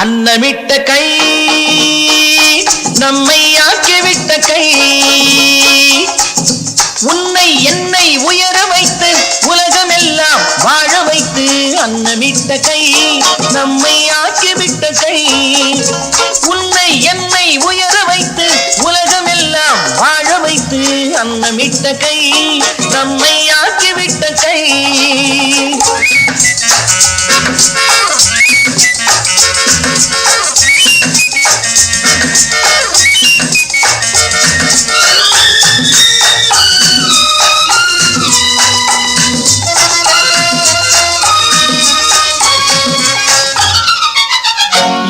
அன்னமிட்ட கை நம்மை ஆக்கிவிட்ட கை உன்னை என்னை உயர வைத்து உலகமெல்லாம் வாழ வைத்து அன்னமிட்ட கை நம்மை ஆக்கிவிட்ட கை உன்னை என்னை உயர வைத்து உலகமெல்லாம் வாழ வைத்து அன்னமிட்ட கை நம்மை ஆக்கிவிட்ட கை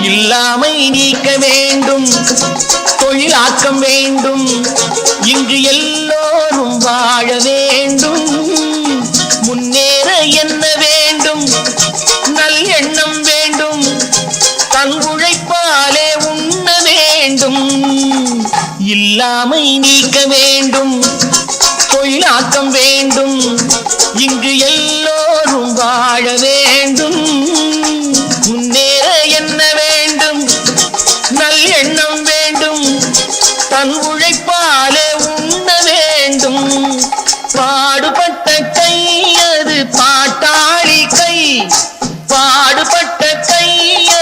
இல்லாமை நீக்க வேண்டும், தொழிலாக்கம் வேண்டும், இங்கு எல்லோரும் வாழ வேண்டும், முன்னேற என்ன வேண்டும், நல் எண்ணம் வேண்டும், தன் உழைப்பாலே உண்ண வேண்டும். இல்லாமை நீக்க வேண்டும், தொழிலாக்கம் வேண்டும், இங்கு எல்லோரும் வாழ வேண்டும், முன்னேற என்ன வேண்டும், நல் எண்ணம் வேண்டும், தன் உழைப்பாலே உண்ண வேண்டும். பாடுபட்ட கை அது பாட்டாளி கை, பாடுபட்ட கை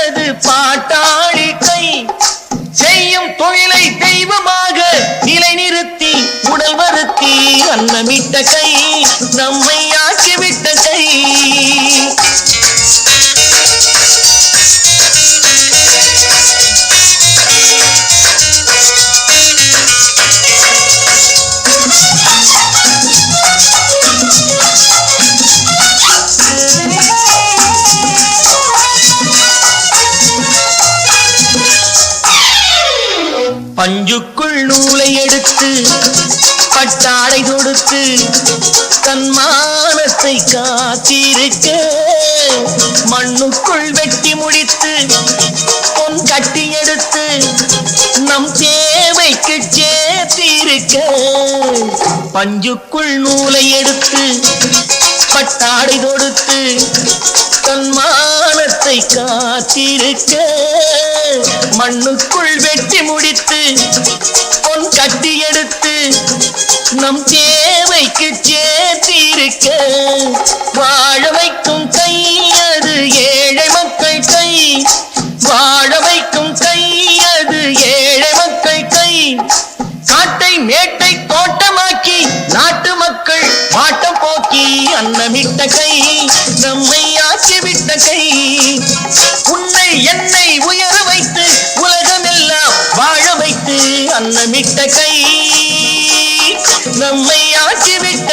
அது பாட்டாளி கை, செய்யும் தொழிலை தெய்வமாக நிலைநிறுத்தி உடல் வருத்தி அன்னமிட்ட கை நம்மை ஆக்கிவிட்ட கை. பஞ்சுக்குள் நூலை எடுத்து பட்டாடை தொடுத்து தன் மானத்தை காத்திருக்க, மண்ணுக்குள் வெட்டி முடித்து பொன் கட்டி எடுத்து நம் தேவைக்கு சேர்த்திருக்க. பஞ்சுக்குள் நூலை எடுத்து பட்டாடை தொடுத்து தன் மானத்தை காத்திருக்க, மண்ணுக்குள் வெட்டி முடித்து பொன் கட்டி எடுத்து நம் தேவைக்கு சேர்த்திருக்க. வாழ வைக்கும் கை அது ஏழை மக்கள் கை, வாழ வைக்கும் கை அது ஏழை மக்கள் கை, காட்டை மேட்டை தோட்டமாக்கி நாட்டு மக்கள் பாட்டம் போக்கி அன்னமிட்ட கை நம்மை ஆக்கிவிட்ட கை. உன்னை என்னை உயர வைத்து உலகமெல்லாம் வாழ வைத்து அன்னமிட்ட கை நம்மை ஆக்கிவிட்ட